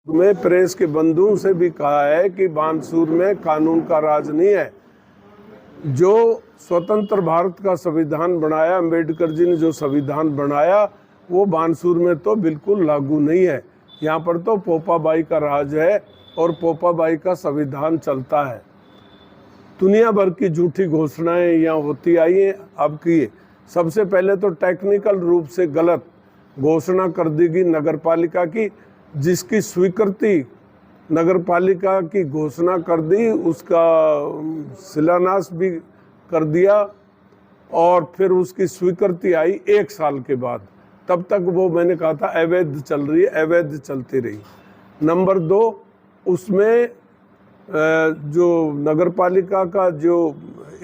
में प्रेस के बंधुओं से भी कहा है कि बानसूर में कानून का राज नहीं है। जो स्वतंत्र भारत का संविधान बनाया, अंबेडकर जी ने जो संविधान बनाया, वो बानसूर में तो बिल्कुल लागू नहीं है। यहाँ पर तो पोपाबाई का राज है और पोपाबाई का संविधान चलता है। दुनिया भर की झूठी घोषणाएं यहाँ होती आई हैं। अब की सबसे पहले तो टेक्निकल रूप से गलत घोषणा कर दी गई नगरपालिका की, जिसकी स्वीकृति नगरपालिका की घोषणा कर दी, उसका शिलान्यास भी कर दिया और फिर उसकी स्वीकृति आई 1 साल के बाद। तब तक वो मैंने कहा था अवैध चल रही है, अवैध चलती रही। नंबर 2, उसमें जो नगरपालिका का जो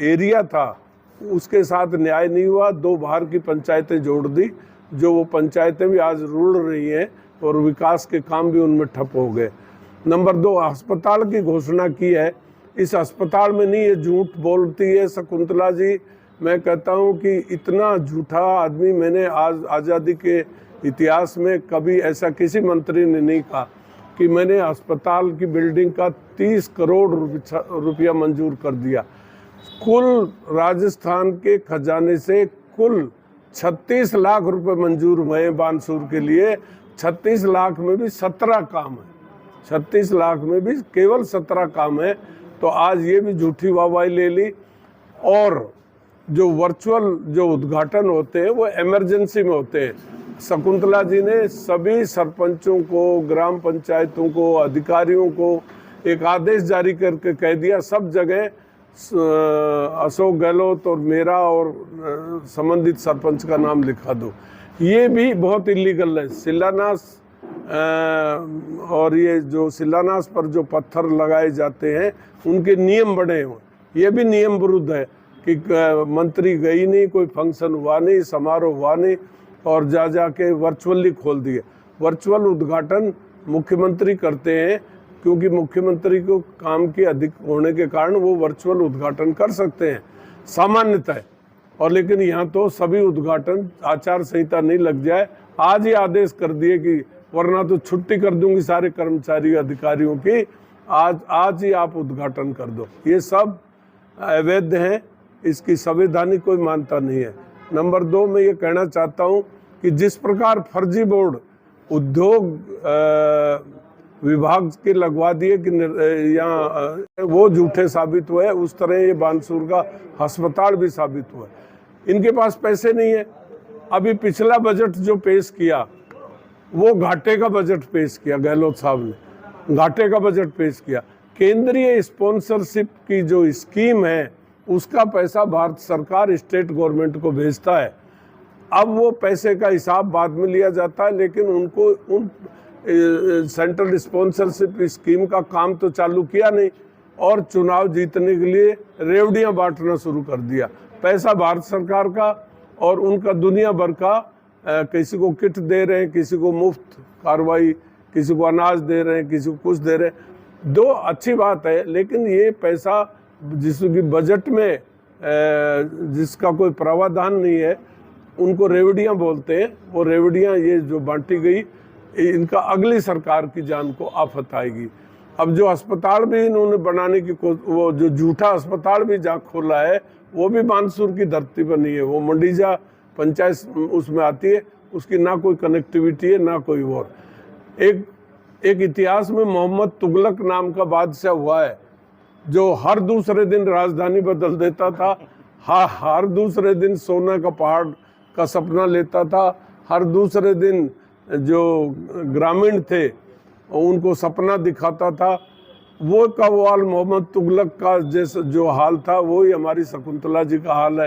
एरिया था उसके साथ न्याय नहीं हुआ। 2 बाहर की पंचायतें जोड़ दी, जो वो पंचायतें भी आज रुड़ रही हैं और विकास के काम भी उनमें ठप हो गए। नंबर 2, अस्पताल की घोषणा की है, इस अस्पताल में नहीं, ये झूठ बोलती है शकुंतला जी। मैं कहता हूँ कि इतना झूठा आदमी मैंने आज आज़ादी के इतिहास में कभी ऐसा किसी मंत्री ने नहीं कहा कि मैंने अस्पताल की बिल्डिंग का 30 करोड़ रुपया मंजूर कर दिया। कुल राजस्थान के खजाने से कुल 36 लाख रुपए मंजूर हुए बानसूर के लिए। 36 लाख में भी 17 काम है, 36 लाख में भी केवल 17 काम है। तो आज ये भी झूठी वाहवाही ले ली। और जो वर्चुअल जो उद्घाटन होते हैं वो इमरजेंसी में होते हैं। शकुंतला जी ने सभी सरपंचों को, ग्राम पंचायतों को, अधिकारियों को एक आदेश जारी करके कह दिया सब जगह अशोक गहलोत और मेरा और संबंधित सरपंच का नाम लिखा दो। ये भी बहुत इलीगल है। शिलान्यास और ये जो शिलान्यास पर जो पत्थर लगाए जाते हैं उनके नियम बने हुए, ये भी नियम विरुद्ध है कि मंत्री गई नहीं, कोई फंक्शन हुआ नहीं, समारोह हुआ नहीं और जा के वर्चुअली खोल दिए। वर्चुअल उद्घाटन मुख्यमंत्री करते हैं क्योंकि मुख्यमंत्री को काम की अधिक होने के कारण वो वर्चुअल उद्घाटन कर सकते हैं सामान्यतः। और लेकिन यहाँ तो सभी उद्घाटन आचार संहिता नहीं लग जाए, आज ही आदेश कर दिए कि वरना तो छुट्टी कर दूंगी सारे कर्मचारी अधिकारियों की, आज ही आप उद्घाटन कर दो। ये सब अवैध है, इसकी संवैधानिक कोई मान्यता नहीं है। नंबर 2, मैं ये कहना चाहता हूँ कि जिस प्रकार फर्जी बोर्ड उद्योग विभाग के लगवा दिए कि यहाँ वो झूठे साबित हुए, उस तरह ये बानसूर का अस्पताल भी साबित हुआ। इनके पास पैसे नहीं है। अभी पिछला बजट जो पेश किया वो घाटे का बजट पेश किया, गहलोत साहब ने घाटे का बजट पेश किया। केंद्रीय स्पॉन्सरशिप की जो स्कीम है उसका पैसा भारत सरकार स्टेट गवर्नमेंट को भेजता है। अब वो पैसे का हिसाब बाद में लिया जाता है, लेकिन उनको उन सेंट्रल स्पॉन्सरशिप स्कीम का काम तो चालू किया नहीं और चुनाव जीतने के लिए रेवड़ियां बांटना शुरू कर दिया। पैसा भारत सरकार का और उनका दुनिया भर का, किसी को किट दे रहे हैं, किसी को मुफ्त कार्रवाई, किसी को अनाज दे रहे हैं, किसी को कुछ दे रहे हैं। 2 अच्छी बात है, लेकिन ये पैसा जिसकी बजट में जिसका कोई प्रावधान नहीं है उनको रेवड़ियां बोलते हैं। वो रेवड़ियां ये जो बांटी गई, इनका अगली सरकार की जान को आफत आएगी। अब जो अस्पताल भी इन्होंने बनाने की वो जो झूठा अस्पताल भी जहाँ खोला है वो भी बानसूर की धरती पर नहीं है। वो मंडीजा पंचायत उसमें आती है, उसकी ना कोई कनेक्टिविटी है ना कोई और। एक इतिहास में मोहम्मद तुगलक नाम का बादशाह हुआ है जो हर दूसरे दिन राजधानी बदल देता था, हर दूसरे दिन सोना का पहाड़ का सपना लेता था, हर दूसरे दिन जो ग्रामीण थे उनको सपना दिखाता था। वो कव्वाल मोहम्मद तुगलक का जैसा जो हाल था वही हमारी शकुंतला जी का हाल है।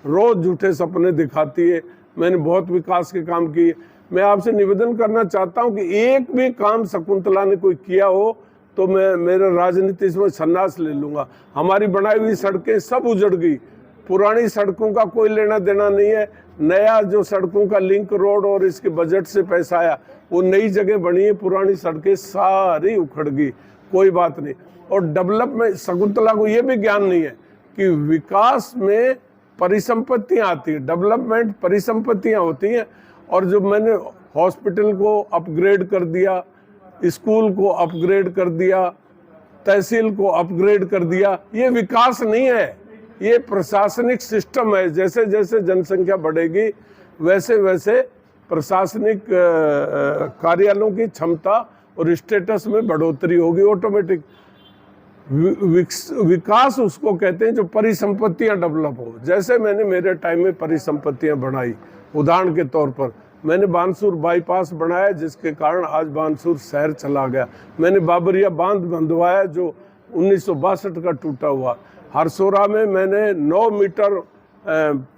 रोज झूठे सपने दिखाती है। मैंने बहुत विकास के काम किए। मैं आपसे निवेदन करना चाहता हूं कि एक भी काम शकुंतला ने कोई किया हो तो मैं मेरा राजनीति में संन्यास ले लूँगा। हमारी बनाई हुई सड़कें सब उजड़ गई, पुरानी सड़कों का कोई लेना देना नहीं है। नया जो सड़कों का लिंक रोड और इसके बजट से पैसा आया वो नई जगह बनी है, पुरानी सड़कें सारी उखड़ गई, कोई बात नहीं। और डेवलपमेंट, शकुंतला को ये भी ज्ञान नहीं है कि विकास में परिसंपत्तियाँ आती हैं, डेवलपमेंट परिसंपत्तियाँ होती हैं। और जो मैंने हॉस्पिटल को अपग्रेड कर दिया, स्कूल को अपग्रेड कर दिया, तहसील को अपग्रेड कर दिया। ये विकास नहीं है, ये प्रशासनिक सिस्टम है। जैसे जैसे जनसंख्या बढ़ेगी वैसे वैसे प्रशासनिक कार्यालयों की क्षमता और स्टेटस में बढ़ोतरी होगी ऑटोमेटिक। विकास उसको कहते हैं जो परिसंपत्तियां डेवलप हो। जैसे मैंने मेरे टाइम में परिसंपत्तियां बनाई, उदाहरण के तौर पर मैंने बानसूर बाईपास बनाया जिसके कारण आज बानसूर शहर चला गया। मैंने बाबरिया बांध बंधवाया जो 1962 का टूटा हुआ। हरसोरा में मैंने 9 मीटर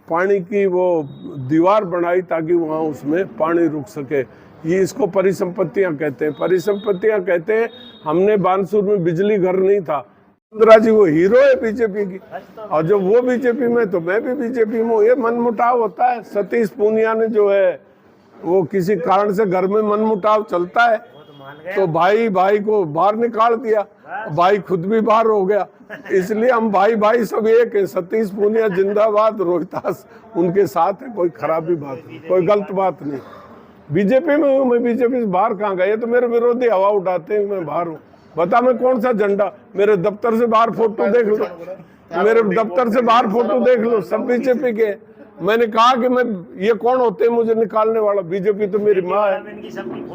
पानी की वो दीवार बनाई ताकि वहाँ उसमें पानी रुक सके। ये इसको परिसंपत्तियां कहते हैं। परिसंपत्तियां कहते हैं हमने बानसूर में बिजली घर नहीं था। वसुंधरा जी वो हीरो है बीजेपी की, और जब वो बीजेपी में तो मैं भी बीजेपी में। ये मनमुटाव होता है। सतीश पूनिया ने जो है वो किसी कारण से घर में मनमुटाव चलता है तो भाई भाई को बाहर निकाल दिया, भाई खुद भी बाहर हो गया। इसलिए हम भाई भाई सब एक है। सतीश पूनिया जिंदाबाद, रोहितास उनके साथ है। कोई खराबी बात नहीं, कोई गलत बात नहीं। बीजेपी में हूँ मैं, बीजेपी से बाहर कहाँ गया? ये तो मेरे विरोधी हवा उठाते हैं मैं बाहर हूँ। बता मैं कौन सा झंडा? मेरे दफ्तर से बाहर फोटो देख लो, मेरे दफ्तर से बाहर फोटो देख लो, सब बीजेपी के। मैंने कहा कि मैं ये कौन होते हैं मुझे निकालने वाला? बीजेपी तो मेरी माँ है।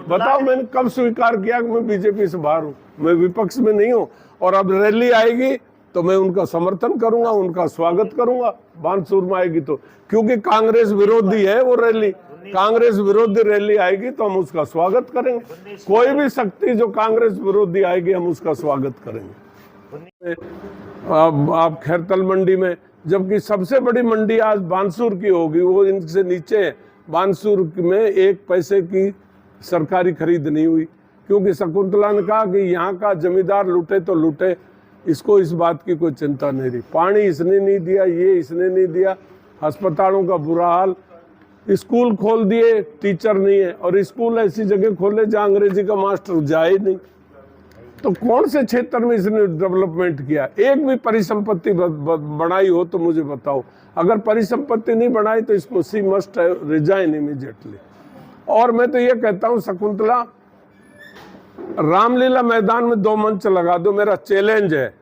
बताओ मैंने कब स्वीकार किया कि मैं बीजेपी से बाहर हूँ? मैं विपक्ष में नहीं हूँ। और अब रैली आएगी तो मैं उनका समर्थन करूंगा, उनका स्वागत करूंगा। बानसूर में आएगी तो, क्योंकि कांग्रेस विरोधी है वो रैली, कांग्रेस विरोधी रैली आएगी तो हम उसका स्वागत करेंगे। कोई भी शक्ति जो कांग्रेस विरोधी आएगी हम उसका स्वागत करेंगे। आप खैरतल मंडी में, जबकि सबसे बड़ी मंडी आज बानसूर की होगी, वो इनसे नीचे है। बानसूर में 1 पैसे की सरकारी खरीद नहीं हुई, क्योंकि शकुंतला ने कहा कि यहाँ का जमींदार लूटे तो लूटे, इसको इस बात की कोई चिंता नहीं रही। पानी इसने नहीं दिया, ये इसने नहीं दिया, अस्पतालों का बुरा हाल, स्कूल खोल दिए, टीचर नहीं है। और स्कूल ऐसी जगह खोले जहाँ अंग्रेजी का मास्टर जाए नहीं। तो कौन से क्षेत्र में इसने डेवलपमेंट किया? एक भी परिसंपत्ति बनाई हो तो मुझे बताओ। अगर परिसंपत्ति नहीं बनाई तो इसको सी मस्ट रिजाइन इमीडिएटली। और मैं तो ये कहता हूँ शकुंतला, रामलीला मैदान में 2 मंच लगा दो, मेरा चैलेंज है।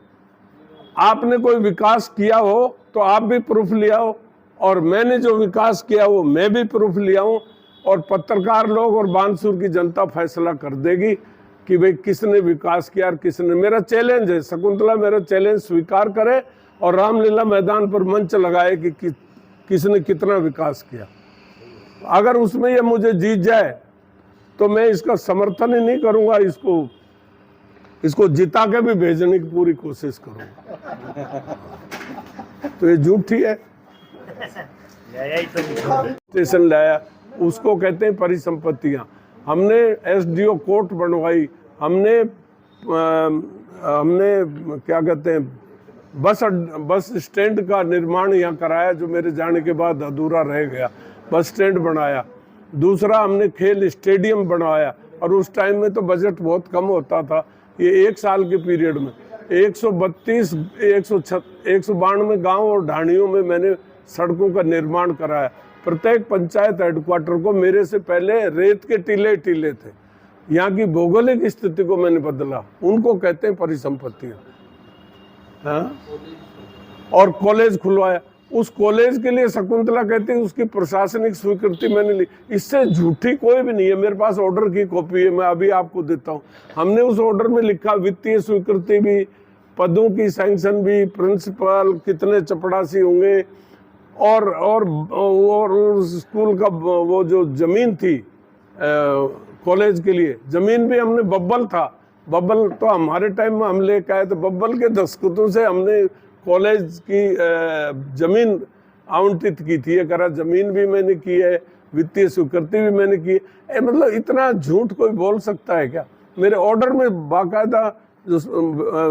आपने कोई विकास किया हो तो आप भी प्रूफ लिया हो, और मैंने जो विकास किया वो मैं भी प्रूफ लिया हूँ, और पत्रकार लोग और बानसूर की जनता फैसला कर देगी कि भाई किसने विकास किया और किसने। मेरा चैलेंज है शकुंतला, मेरा चैलेंज स्वीकार करे और रामलीला मैदान पर मंच लगाए कि किसने कितना विकास किया। अगर उसमें ये मुझे जीत जाए तो मैं इसका समर्थन ही नहीं करूंगा, इसको जिता के भी भेजने की पूरी कोशिश करूंगा। तो ये झूठी है। स्टेशन लाया, उसको कहते हैं परिसंपत्तियां। हमने एसडीओ कोर्ट बनवाई, हमने क्या कहते हैं बस स्टैंड का निर्माण यहाँ कराया जो मेरे जाने के बाद अधूरा रह गया। बस स्टैंड बनाया। दूसरा हमने खेल स्टेडियम बनवाया, और उस टाइम में तो बजट बहुत कम होता था। ये 1 साल के पीरियड में 192 गांव और ढाणियों में मैंने सड़कों का निर्माण कराया। प्रत्येक पंचायत हेडक्वार्टर को मेरे से पहले रेत के टीले टीले थे। यहाँ की भौगोलिक स्थिति को मैंने बदला, उनको कहते हैं परिसंपत्तियां। हाँ? और कॉलेज खुलवाया। उस कॉलेज के लिए शकुंतला कहती है उसकी प्रशासनिक स्वीकृति मैंने ली। इससे झूठी कोई भी नहीं है। मेरे पास ऑर्डर की कॉपी है, मैं अभी आपको देता हूँ। हमने उस ऑर्डर में लिखा वित्तीय स्वीकृति भी, पदों की सैंक्शन भी, प्रिंसिपल कितने चपड़ासी होंगे, और स्कूल का वो जो जमीन थी कॉलेज के लिए, जमीन भी हमने बब्बल था। बब्बल तो हमारे टाइम में हम लेकर आए, तो बब्बल के दस्तखतों से हमने कॉलेज की जमीन आवंटित की थी। करा जमीन भी मैंने की है, वित्तीय स्वीकृति भी मैंने की है। मतलब इतना झूठ कोई बोल सकता है क्या? मेरे ऑर्डर में बाकायदा जो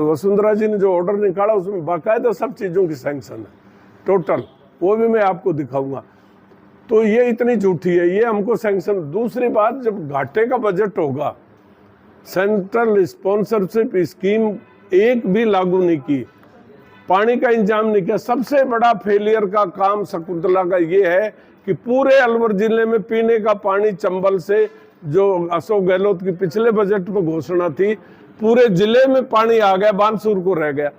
वसुंधरा जी ने जो ऑर्डर निकाला उसमें बाकायदा सब चीज़ों की सैंक्शन है टोटल, वो भी मैं आपको दिखाऊंगा। तो ये इतनी झूठी है, ये हमको सैंक्शन। दूसरी बात, जब घाटे का बजट होगा, सेंट्रल स्पॉन्सरशिप स्कीम एक भी लागू नहीं की, पानी का इंतजाम नहीं किया। सबसे बड़ा फेलियर का काम शकुंतला का ये है कि पूरे अलवर जिले में पीने का पानी चंबल से जो अशोक गहलोत की पिछले बजट में घोषणा थी, पूरे जिले में पानी आ गया, बानसूर को रह गया।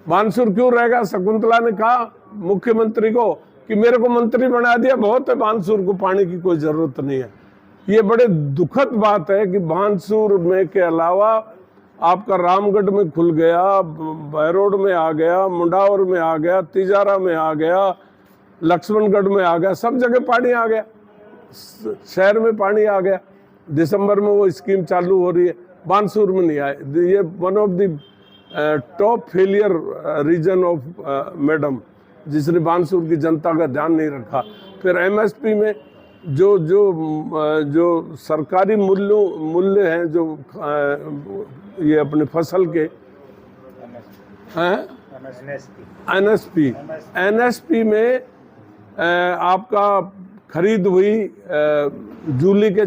बानसूर क्यों रह गया? शकुंतला ने कहा मुख्यमंत्री को कि मेरे को मंत्री बना दिया, बहुत है, बानसूर को पानी की कोई जरूरत नहीं है। ये बड़े दुखद बात है कि बानसूर में के अलावा आपका रामगढ़ में खुल गया, बहरोड में आ गया, मुंडावर में आ गया, तिजारा में आ गया, लक्ष्मणगढ़ में आ गया, सब जगह पानी आ गया, शहर में पानी आ गया। दिसंबर में वो स्कीम चालू हो रही है, बानसूर में नहीं आए। ये one of the top failure reason of madam, जिसने बानसूर की जनता का ध्यान नहीं रखा। फिर एमएसपी में जो सरकारी मूल्य हैं, जो ये अपने फसल के हैं, एनएसपी में आपका खरीद हुई जूली के